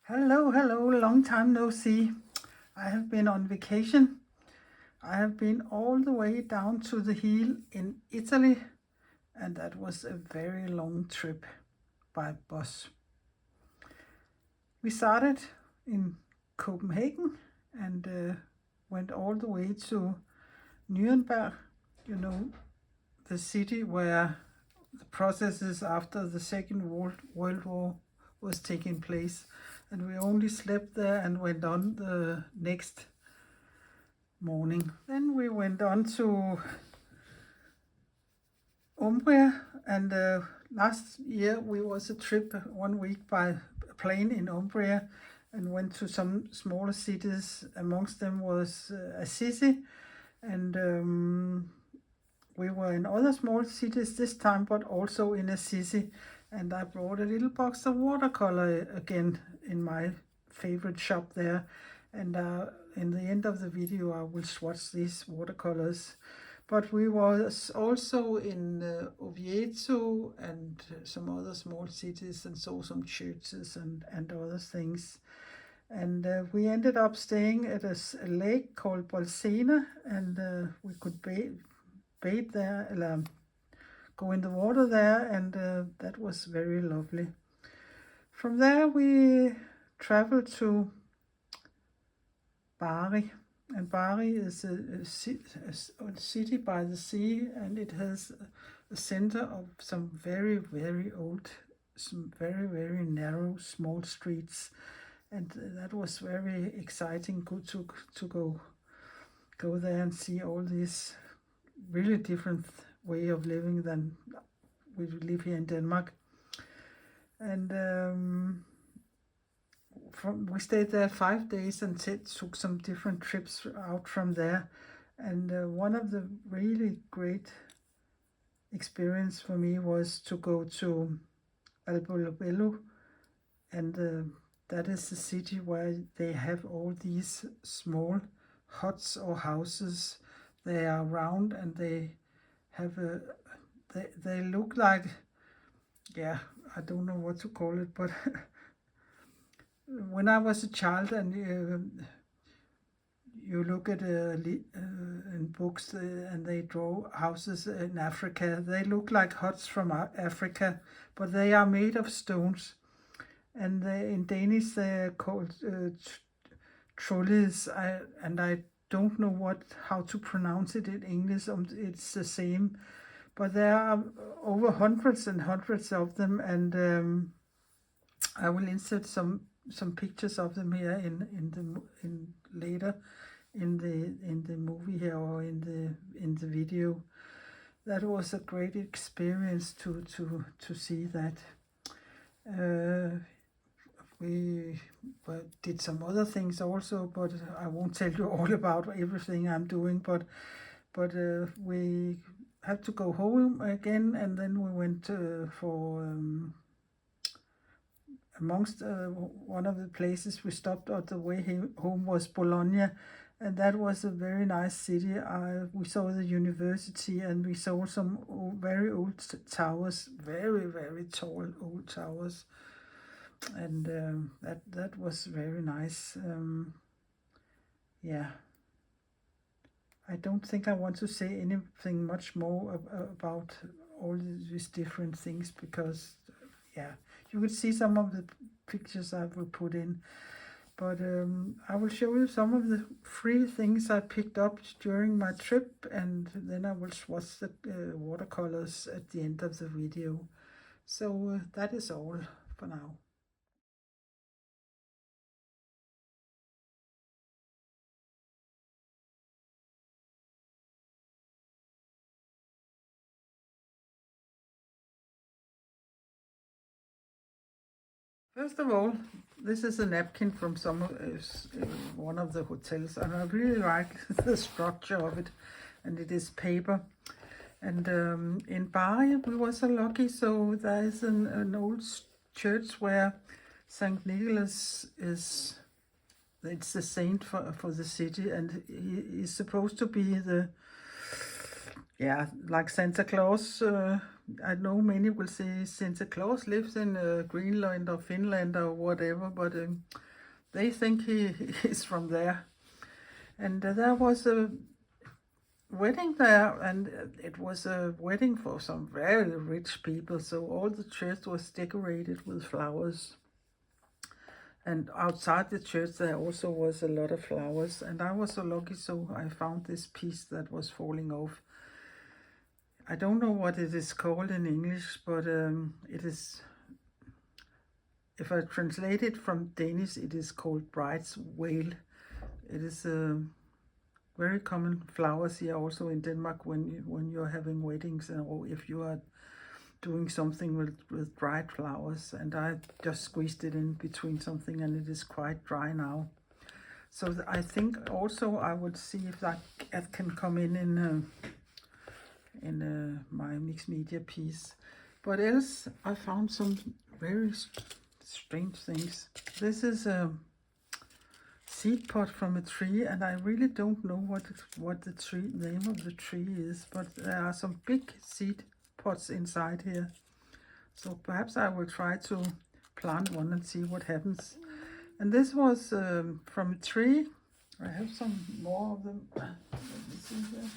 Hello, hello, long time no see. I have been on vacation. I have been all the way down to the heel in Italy, and that was a very long trip by bus. We started in Copenhagen and went all the way to Nuremberg, the city where the processes after the Second World War was taking place. And we only slept there and went on the next morning. Then we went on to Umbria, and last year we was a trip 1 week by plane in Umbria and went to some smaller cities. Amongst them was Assisi, and we were in other small cities this time, but also in Assisi. And I brought a little box of watercolor again in my favorite shop there. And in the end of the video, I will swatch these watercolors. But we was also in Oviedo and some other small cities and saw some churches and other things. And we ended up staying at a lake called Bolsena, and we could bathe there, go in the water there, and that was very lovely. From there we traveled to Bari, and Bari is a city by the sea, and it has a center of some very, very old, some very, very narrow, small streets, and that was very exciting. Good to go there and see all these really different way of living than we live here in Denmark. And we stayed there 5 days and took some different trips out from there. And one of the really great experience for me was to go to Apulia, and that is the city where they have all these small huts or houses. They are round and they have they look like, yeah, I don't know what to call it, but when I was a child and you look at in books and they draw houses in Africa, they look like huts from Africa, but they are made of stones, and in Danish they are called trolleys, and I don't know how to pronounce it in English. It's the same, but there are over hundreds and hundreds of them, and I will insert some pictures of them here later in the movie here, or in the video. That was a great experience to see that. We did some other things also, but I won't tell you all about everything I'm doing. But we had to go home again, and then we went for amongst one of the places we stopped on the way home was Bologna, and that was a very nice city. We saw the university, and we saw some very old towers, very, very tall old towers. And that was very nice. Yeah, I don't think I want to say anything much more about all these different things, because yeah, you will see some of the pictures I will put in, but I will show you some of the free things I picked up during my trip, and then I will swatch the watercolors at the end of the video. So that is all for now. First of all, this is a napkin from one of the hotels, and I really like the structure of it, and it is paper. And in Bari we were so lucky, so there is an old church where Saint Nicholas is, it's the saint for the city, and he is supposed to be the, yeah, like Santa Claus I know many will say Santa Claus lives in Greenland or Finland or whatever, but they think he is from there. And there was a wedding there, and it was a wedding for some very rich people, so all the church was decorated with flowers. And outside the church there also was a lot of flowers, and I was so lucky, so I found this piece that was falling off. I don't know what it is called in English, but it is, if I translate it from Danish, it is called bride's veil. It is very common flowers here also in Denmark when you're having weddings, or if you are doing something with dried flowers. And I just squeezed it in between something, and it is quite dry now. So I think also I would see if that can come in my mixed media piece. But else I found some very strange things. This is a seed pod from a tree, and I really don't know what the name of the tree is, but there are some big seed pods inside here. So perhaps I will try to plant one and see what happens. And this was from a tree. I have some more of them. Let me see here.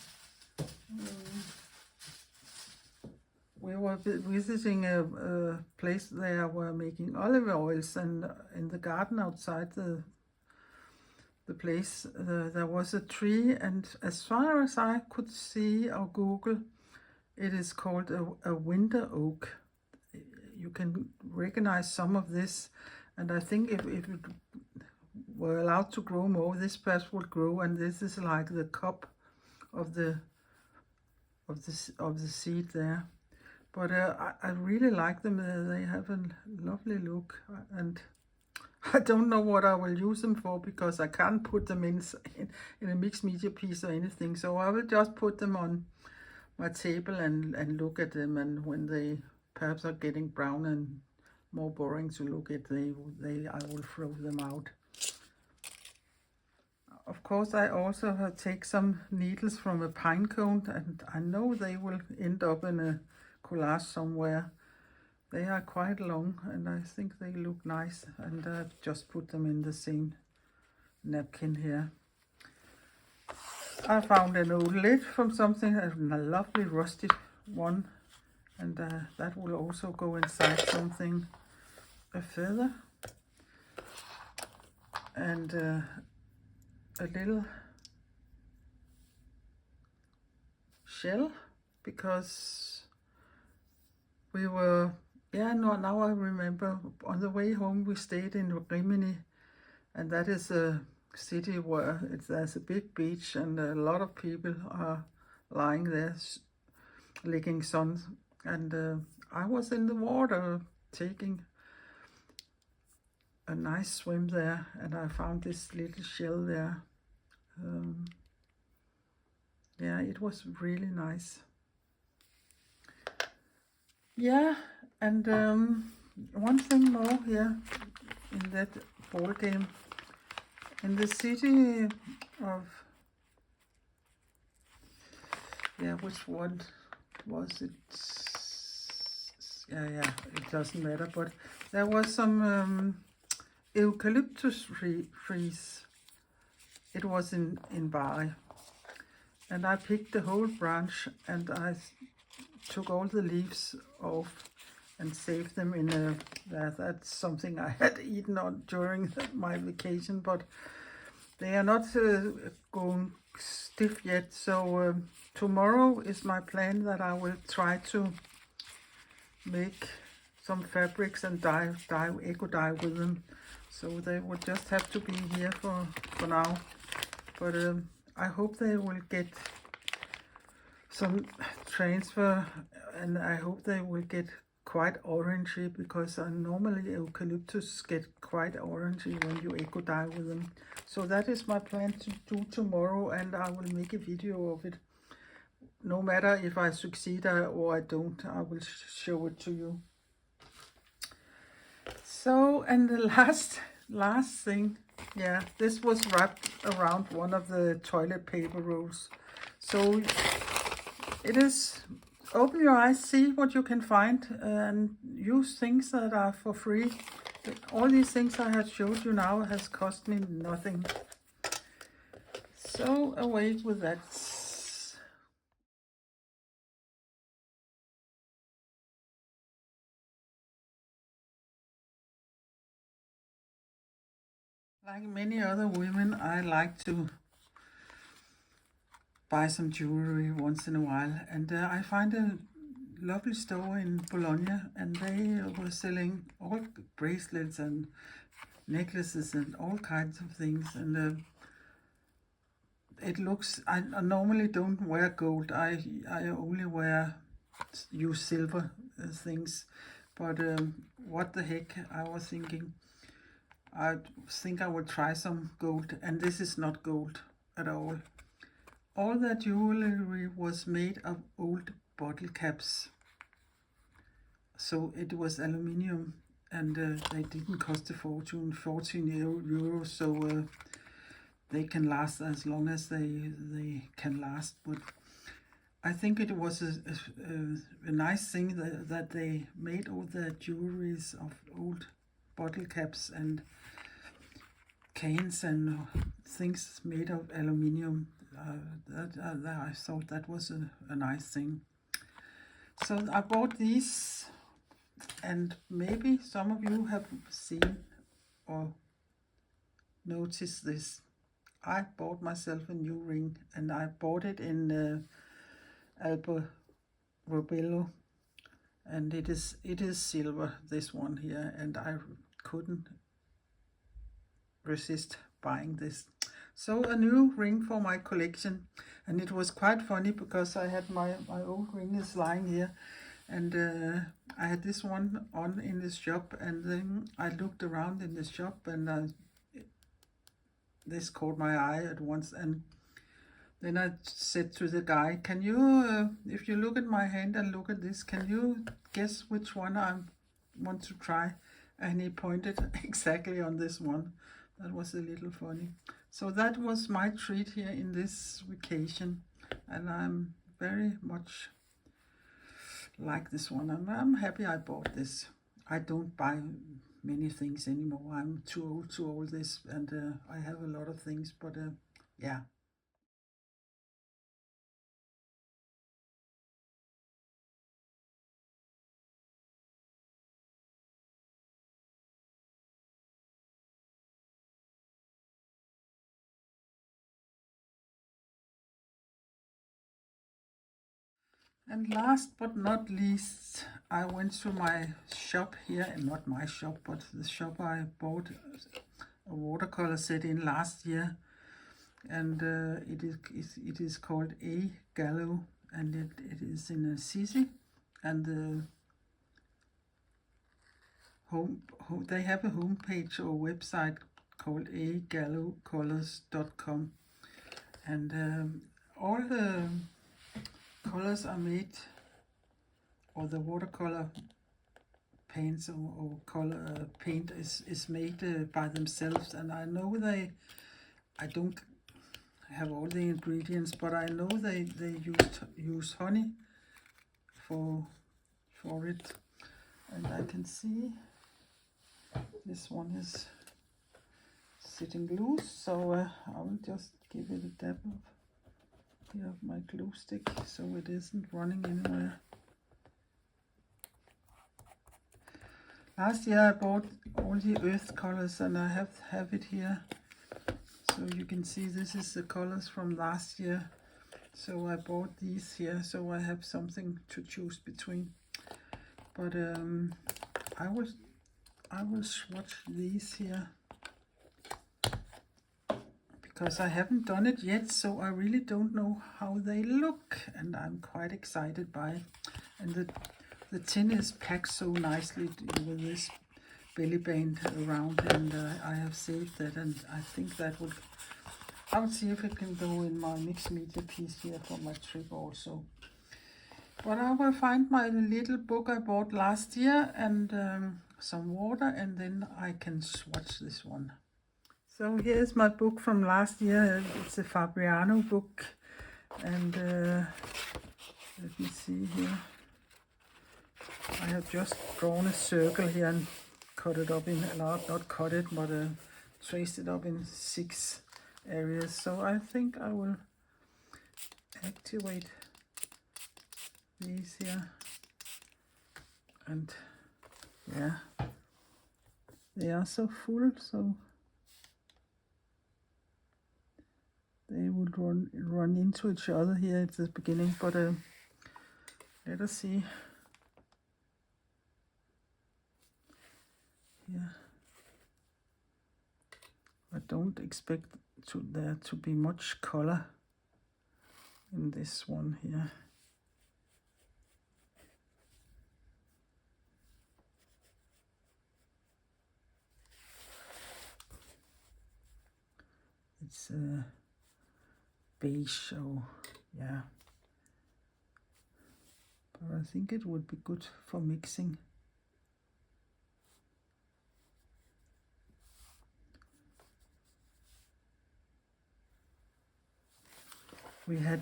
We were visiting a place they were making olive oils, and in the garden outside the place there was a tree, and as far as I could see or Google, it is called a winter oak. You can recognize some of this, and I think if it were allowed to grow more, this perhaps would grow, and this is like the cup of the seed there. But I really like them. They have a lovely look, and I don't know what I will use them for, because I can't put them in a mixed media piece or anything. So I will just put them on my table and look at them, and when they perhaps are getting brown and more boring to look at, I will throw them out. Of course, I also take some needles from a pine cone, and I know they will end up in a collage somewhere. They are quite long, and I think they look nice, and I've just put them in the same napkin here. I found an old lid from something, a lovely rusted one, and that will also go inside something, a feather, and a little shell, because we were, now I remember, on the way home we stayed in Rimini, and that is a city where there's a big beach, and a lot of people are lying there licking sun, and I was in the water taking a nice swim there, and I found this little shell there. Yeah, it was really nice. Yeah, and one thing more here in that ball game. In the city of, which one was it? Yeah, it doesn't matter, but there was some eucalyptus trees. It was in Bari, and I picked the whole branch, and I took all the leaves off and saved them in a, that's something I had eaten on during my vacation, but they are not going stiff yet. So tomorrow is my plan that I will try to make some fabrics and dye eco dye with them. So they will just have to be here for now. But I hope they will get some transfer, and I hope they will get quite orangey, because normally eucalyptus get quite orangey when you eco dye with them. So that is my plan to do tomorrow, and I will make a video of it. No matter if I succeed or I don't, I will show it to you. So, and the last thing, yeah, this was wrapped around one of the toilet paper rolls. So it is open your eyes, see what you can find, and use things that are for free. All these things I have showed you now has cost me nothing. So away with that. Like many other women, I like to buy some jewelry once in a while, and I find a lovely store in Bologna, and they were selling all bracelets and necklaces and all kinds of things, and it looks, I normally don't wear gold. I only use silver things, but what the heck, I was thinking, I think I will try some gold, and this is not gold at all. All that jewelry was made of old bottle caps, so it was aluminium, and they didn't cost a fortune, 14 euros, so they can last as long as they can last. But I think it was a nice thing that they made all the jewelries of old bottle caps and cans and things made of aluminium. I thought that was a nice thing. So I bought these, and maybe some of you have seen or noticed this. I bought myself a new ring, and I bought it in Alpo, and it is silver, this one here, and I couldn't resist buying this. So a new ring for my collection, and it was quite funny because I had my old ring is lying here, and I had this one on in the shop, and then I looked around in the shop, and this caught my eye at once, and then I said to the guy, can you, if you look at my hand and look at this, can you guess which one I want to try? And he pointed exactly on this one. That was a little funny. So that was my treat here in this vacation, and I'm very much like this one. I'm happy I bought this. I don't buy many things anymore. I'm too old to all this, and I have a lot of things, but yeah. And last but not least, I went to my shop here, and not my shop, but the shop I bought a watercolor set in last year, and it is called Gallo, and it is in Assisi, and the they have a homepage or website called agallocolors.com, and all the colors are made, or the watercolor paints or color paint is made by themselves, and I know I don't have all the ingredients, but I know they use honey for it, and I can see this one is sitting loose, so I will just give it a dab of my glue stick so it isn't running anywhere. Last year I bought all the earth colors, and I have it here, so you can see this is the colors from last year. So I bought these here, so I have something to choose between. But I will swatch these here, because I haven't done it yet, so I really don't know how they look, and I'm quite excited by it. And the tin is packed so nicely with this belly band around, and I have saved that, and I think that would, I'll see if it can go in my mixed media piece here for my trip also. But I will find my little book I bought last year, and some water, and then I can swatch this one. So here's my book from last year. It's a Fabriano book, and Let me see here. I have just drawn a circle here and cut it up in, not cut it, but traced it up in 6 areas. So I think I will activate these here, and yeah, they are so full, so they would run into each other here at the beginning, but let us see. Here, I don't expect there to be much color in this one here. It's beige, so yeah, but I think it would be good for mixing. We had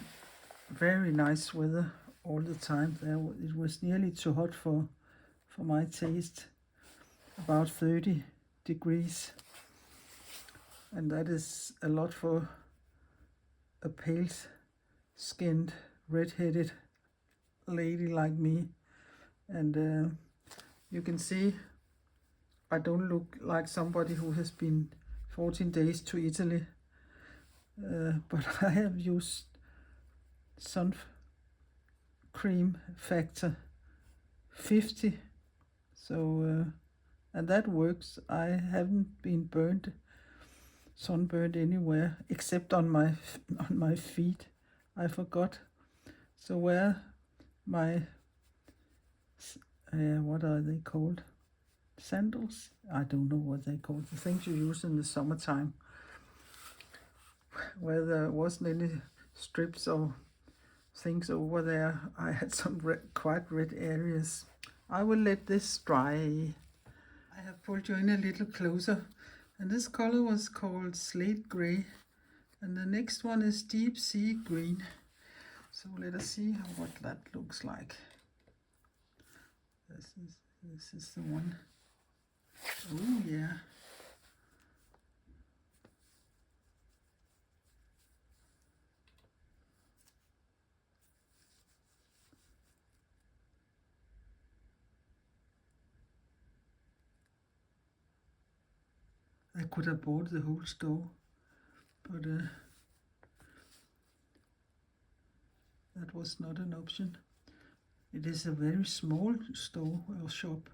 very nice weather all the time. It was nearly too hot for my taste, about 30 degrees, and that is a lot for a pale-skinned, red-headed lady like me. And you can see I don't look like somebody who has been 14 days to Italy, but I have used sun cream factor 50, so and that works. I haven't been sunburned anywhere except on my feet. I forgot. So where my what are they called? Sandals? I don't know what they call, the things you use in the summertime, where there wasn't any strips or things over there. I had some quite red areas. I will let this dry. I have pulled you in a little closer, and this color was called slate gray, and the next one is deep sea green. So let us see what that looks like. This is the one. Oh yeah. I could have bought the whole store, but that was not an option. It is a very small store or shop,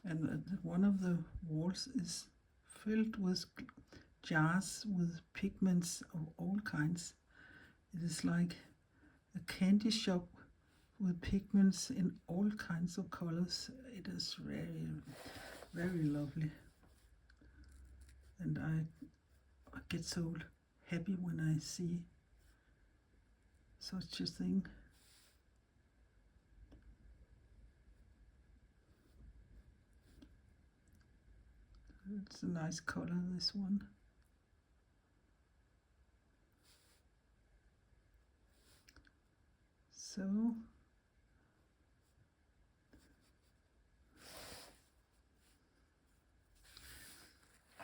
and one of the walls is filled with jars with pigments of all kinds. It is like a candy shop with pigments in all kinds of colors. It is very, very lovely, and I get so happy when I see such a thing. It's a nice color, this one. So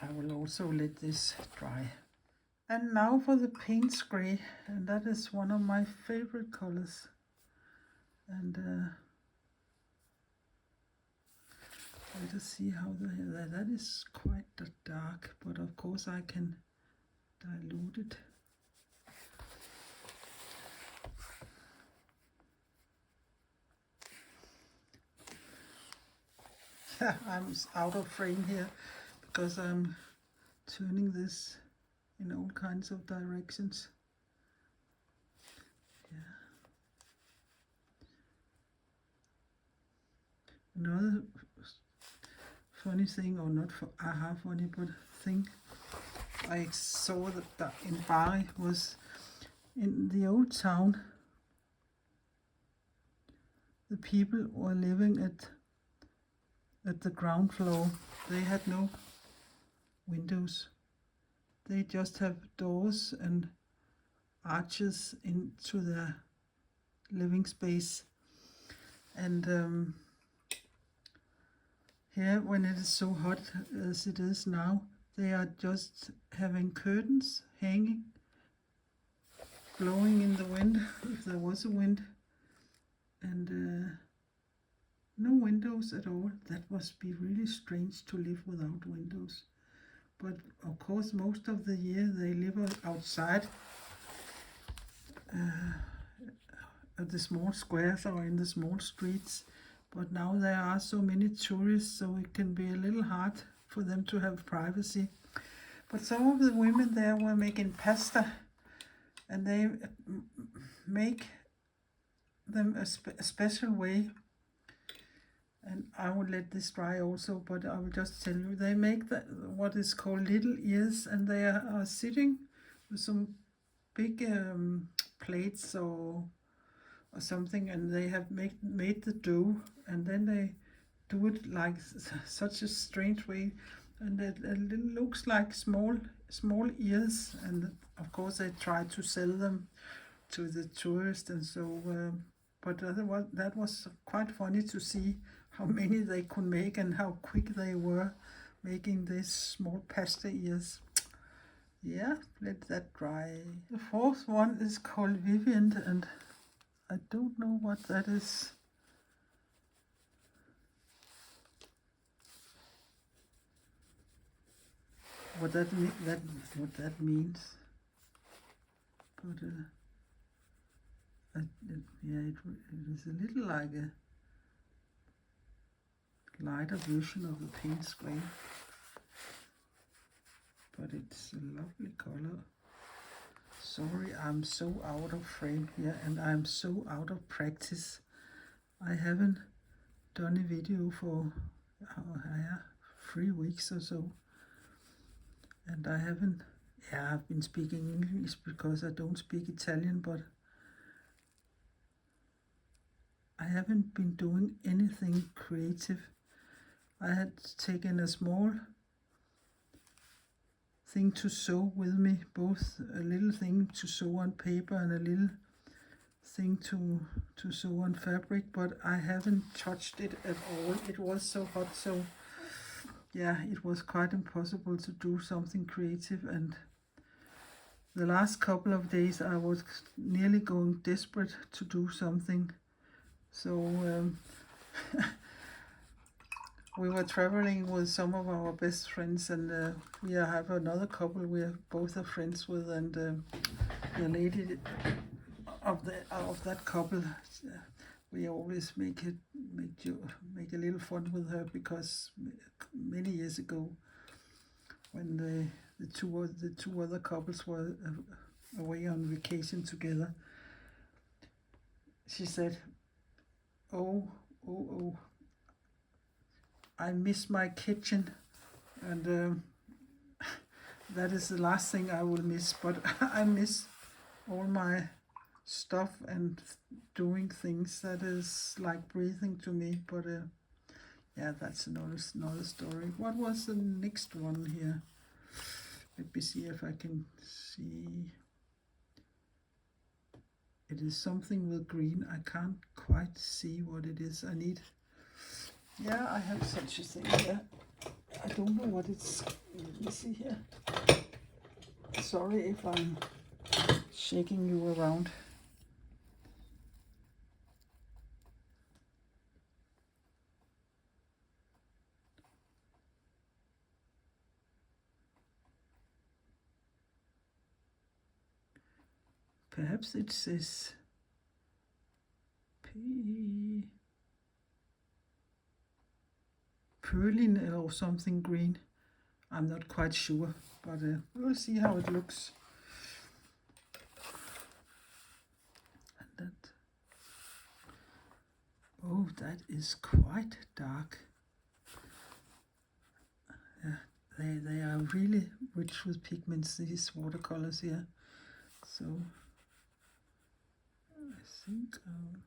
I will also let this dry. And now for the paint spray, and that is one of my favorite colors. And let us see how that is quite dark, but of course I can dilute it. I'm out of frame here because I'm turning this in all kinds of directions. Yeah. Another funny thing, or not funny, but thing I saw that in Bari was in the old town. The people were living at the ground floor. They had no windows. They just have doors and arches into their living space. And here, when it is so hot as it is now, they are just having curtains hanging, blowing in the wind, if there was a wind, and no windows at all. That must be really strange to live without windows. But of course, most of the year they live outside at the small squares or in the small streets. But now there are so many tourists, so it can be a little hard for them to have privacy. But some of the women there were making pasta, and they make them a special way. And I will let this dry also, but I will just tell you, they make what is called little ears, and they are sitting with some big plates or something, and they have made the dough, and then they do it like such a strange way, and it looks like small ears, and of course they try to sell them to the tourists, and so but that was quite funny to see how many they could make and how quick they were making these small pasta ears. Yeah, let that dry. The fourth one is called Vivian, and I don't know what that is. What that means. But yeah, it is a little like a lighter version of the paint spray, but it's a lovely color. Sorry, I'm so out of frame here, and I'm so out of practice. I haven't done a video for 3 weeks or so, and I haven't. Yeah, I've been speaking English because I don't speak Italian, but I haven't been doing anything creative. I had taken a small thing to sew with me, both a little thing to sew on paper and a little thing to sew on fabric, but I haven't touched it at all. It was so hot, so yeah, it was quite impossible to do something creative, and the last couple of days I was nearly going desperate to do something. So we were traveling with some of our best friends, and we have another couple we are both are friends with, and the lady of that couple, we always make a little fun with her, because many years ago, when the two other couples were away on vacation together, she said, oh, I miss my kitchen, and that is the last thing I will miss, but I miss all my stuff and doing things. That is like breathing to me, but yeah, that's another story. What was the next one here? Let me see if I can see. It is something with green. I can't quite see what it is. Yeah, I have such a thing here. I don't know what it's. Let me see here. Sorry if I'm shaking you around. Perhaps it says Perlin or something green. I'm not quite sure, but we'll see how it looks. And that is quite dark. Yeah, they are really rich with pigments, these watercolors here. So I think I'll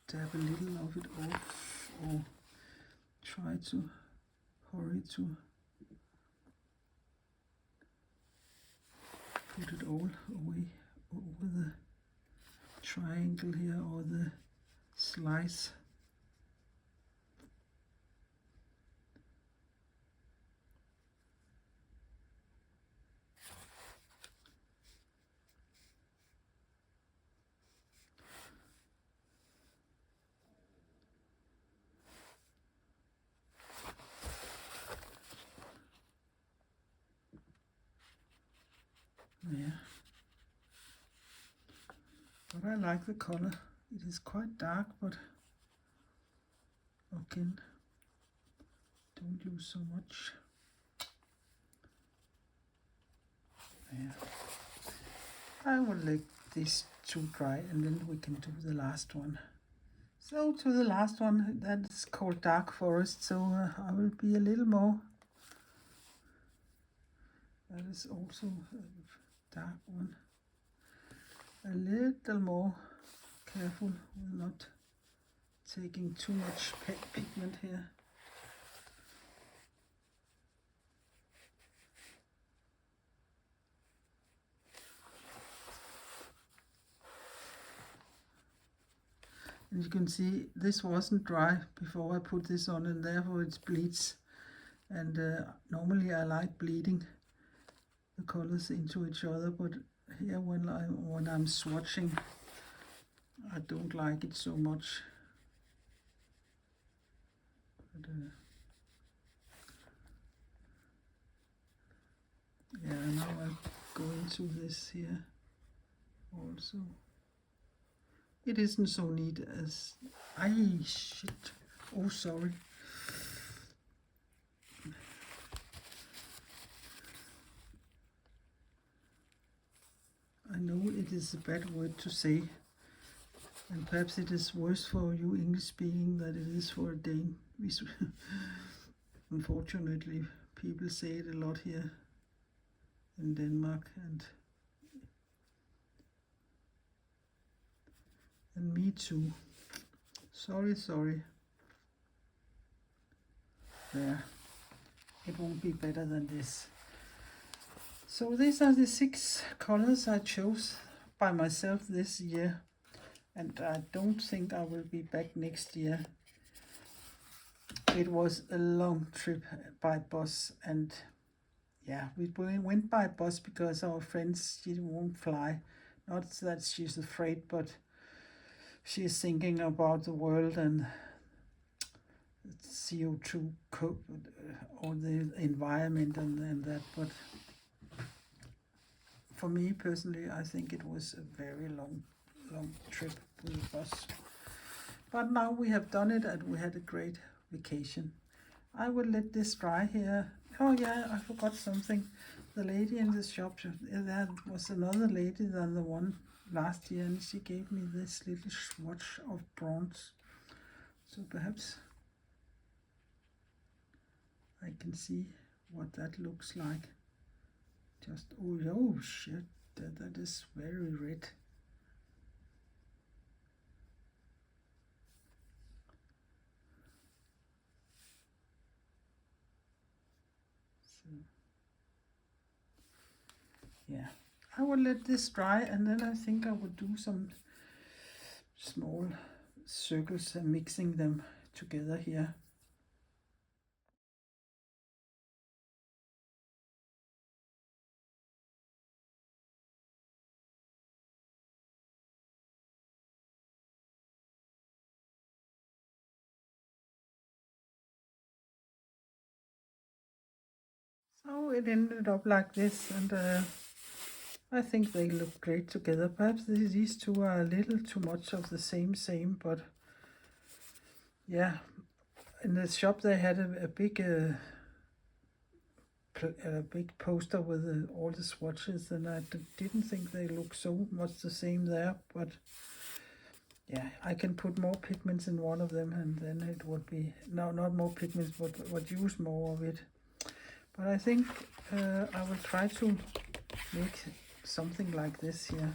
dab a little of it off, or try to hurry to put it all away over triangle here, or the slice. Yeah, but I like the color. It is quite dark, but again, don't use so much. Yeah, I will let these two dry, and then we can do the last one. So to the last one, that is called Dark Forest, so I will be a little more. That is also a dark one. A little more careful with not taking too much pigment here. And you can see this wasn't dry before I put this on, and therefore it bleeds. And normally I like bleeding the colors into each other, but here when I'm swatching, I don't like it so much. But, yeah, now I go into this here also. It isn't so neat as shit. Oh, sorry. I know it is a bad word to say, and perhaps it is worse for you English speaking than it is for a Dane. Unfortunately, people say it a lot here in Denmark, and me too. Sorry. There. It won't be better than this. So these are the 6 colors I chose by myself this year, and I don't think I will be back next year. It was a long trip by bus, and yeah, we went by bus because our friends, she won't fly. Not that she's afraid, but she's thinking about the world and CO2 or the environment and that. But for me personally, I think it was a very long trip with the bus. But now we have done it, and we had a great vacation. I will let this dry here. Oh yeah, I forgot something. The lady in the shop, there was another lady than the one last year, and she gave me this little swatch of bronze. So perhaps I can see what that looks like. Just, oh shit, that is very red. So, yeah, I will let this dry, and then I think I will do some small circles and mixing them together here. So it ended up like this, and I think they look great together. Perhaps these two are a little too much of the same, but yeah, in the shop they had a big poster with all the swatches, and I didn't think they looked so much the same there, but yeah, I can put more pigments in one of them, and then it would be, no, not more pigments, but use more of it. But I think I will try to make something like this here.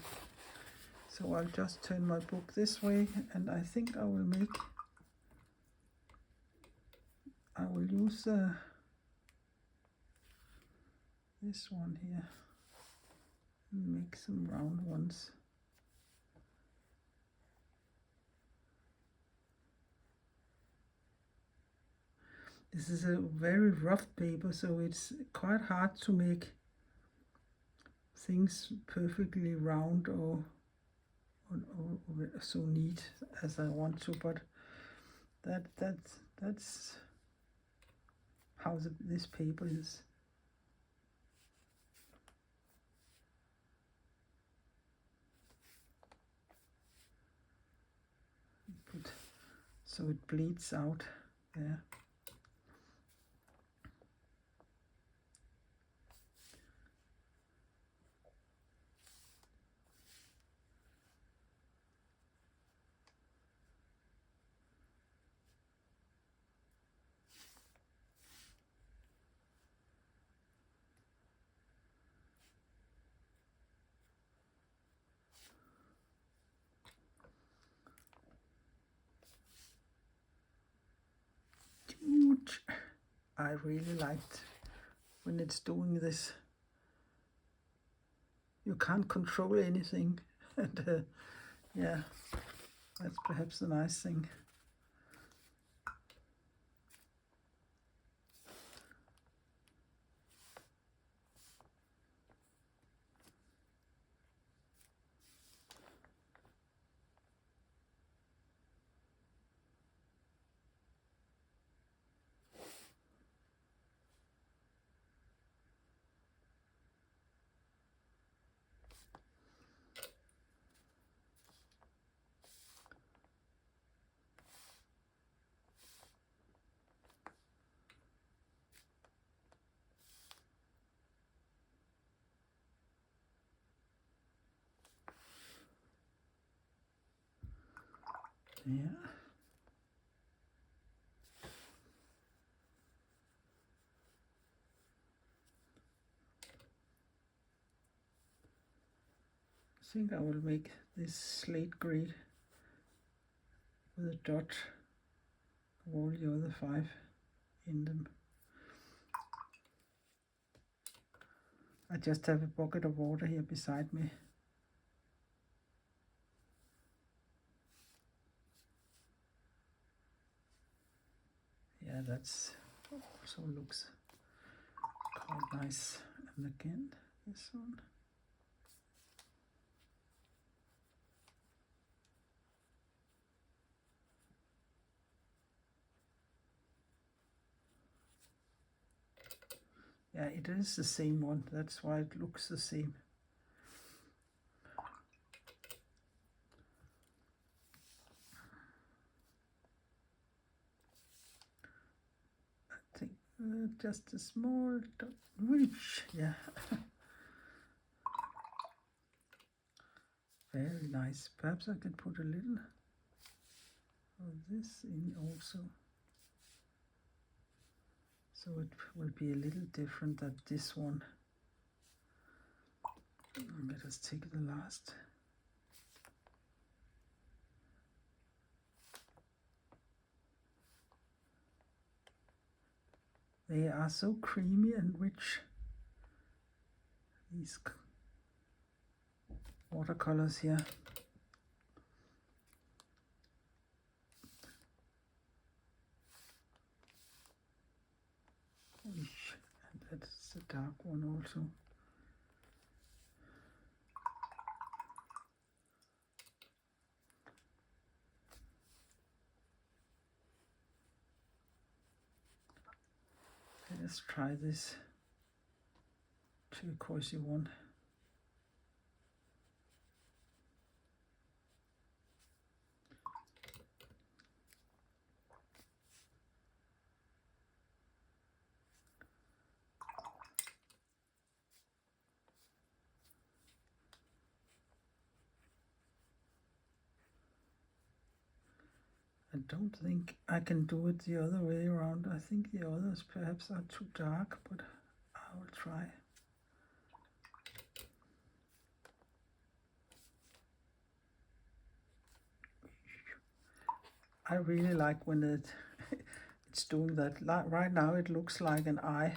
So I'll just turn my book this way, and I think I will use this one here and make some round ones. This is a very rough paper, so it's quite hard to make things perfectly round or so neat as I want to, but that's how this paper is. So it bleeds out there. Huge. I really liked when it's doing this. You can't control anything, and yeah, that's perhaps the nice thing. Yeah. I think I will make this slate gray with a dot of all the other 5 in them. I just have a bucket of water here beside me. Yeah, that's also looks quite nice. And again, this one. Yeah, it is the same one. That's why it looks the same. I think just a small dot. Which, yeah. Very nice. Perhaps I could put a little of this in also. So it will be a little different than this one. Let us take the last. They are so creamy and rich, these watercolors here. And that's a dark one also. Let's try this turquoisey one. I don't think I can do it the other way around. I think the others perhaps are too dark, but I will try. I really like when it's doing that. Right now it looks like an eye.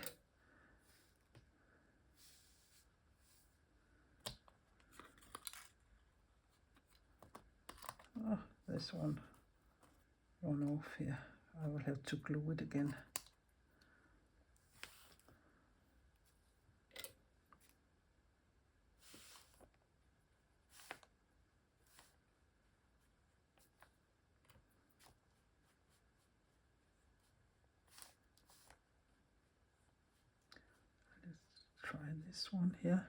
Oh, this one off here. I will have to glue it again. try this one here.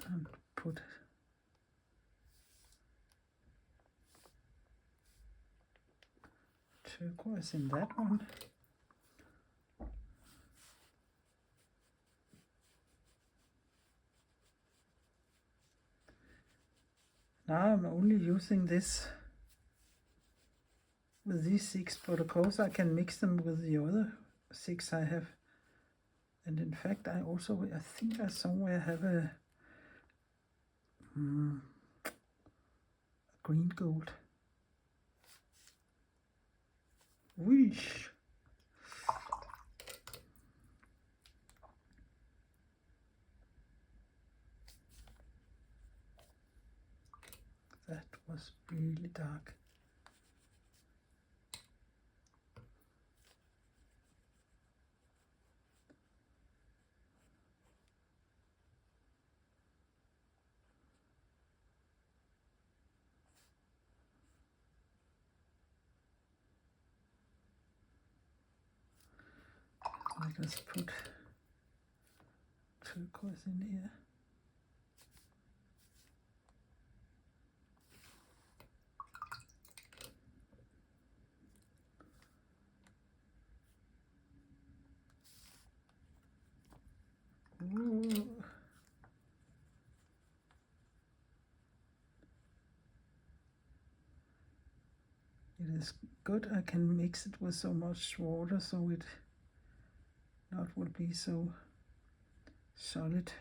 And put turquoise in that one. Now I'm only using this with these 6, but of course I can mix them with the other 6 I have. And in fact I think I somewhere have a green gold. Whoosh! That was really dark. I just put turquoise in here. Ooh. It is good I can mix it with so much water so it not will be so solid.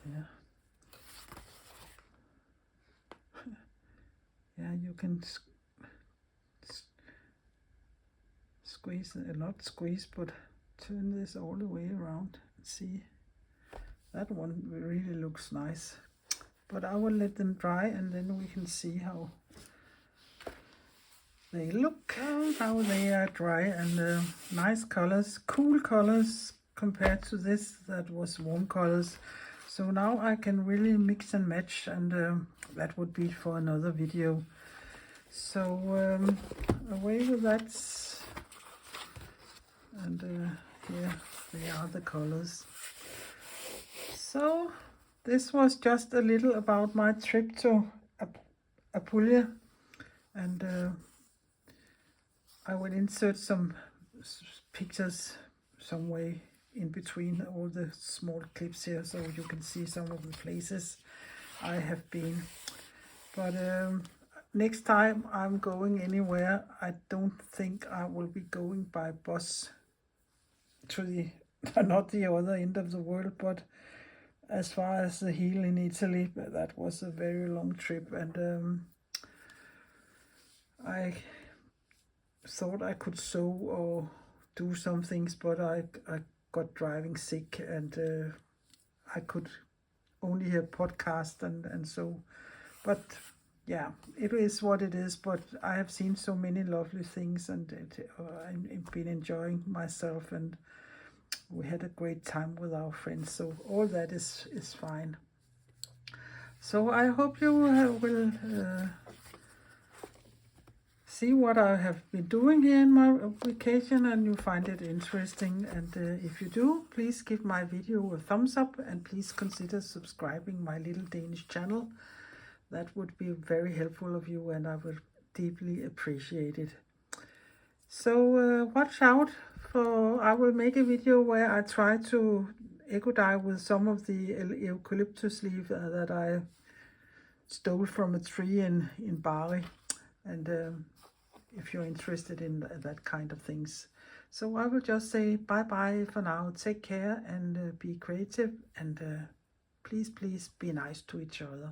Yeah. Yeah, you can squeeze, not squeeze, but turn this all the way around. See, that one really looks nice. But I will let them dry and then we can see how they look, how they are dry, and nice colors, cool colors compared to this that was warm colors. So now I can really mix and match, and that would be for another video. So away with that, and here they are, the colors. So this was just a little about my trip to Apulia, and I will insert some pictures some way in between all the small clips here, so you can see some of the places I have been. But next time I'm going anywhere, I don't think I will be going by bus to the not the other end of the world, but as far as the hill in Italy. That was a very long trip, and I thought I could sew or do some things, but I got driving sick, and I could only hear podcast and so. But yeah, it is what it is. But I have seen so many lovely things, and I've been enjoying myself, and we had a great time with our friends. So all that is fine. So I hope you will see what I have been doing here in my vacation, and you find it interesting. And if you do, please give my video a thumbs up, and please consider subscribing my little Danish channel. That would be very helpful of you, and I would deeply appreciate it. So watch out for, I will make a video where I try to eco dye with some of the eucalyptus leaf that I stole from a tree in Bari. And if you're interested in that kind of things. So I will just say bye-bye for now. Take care and be creative, and please be nice to each other.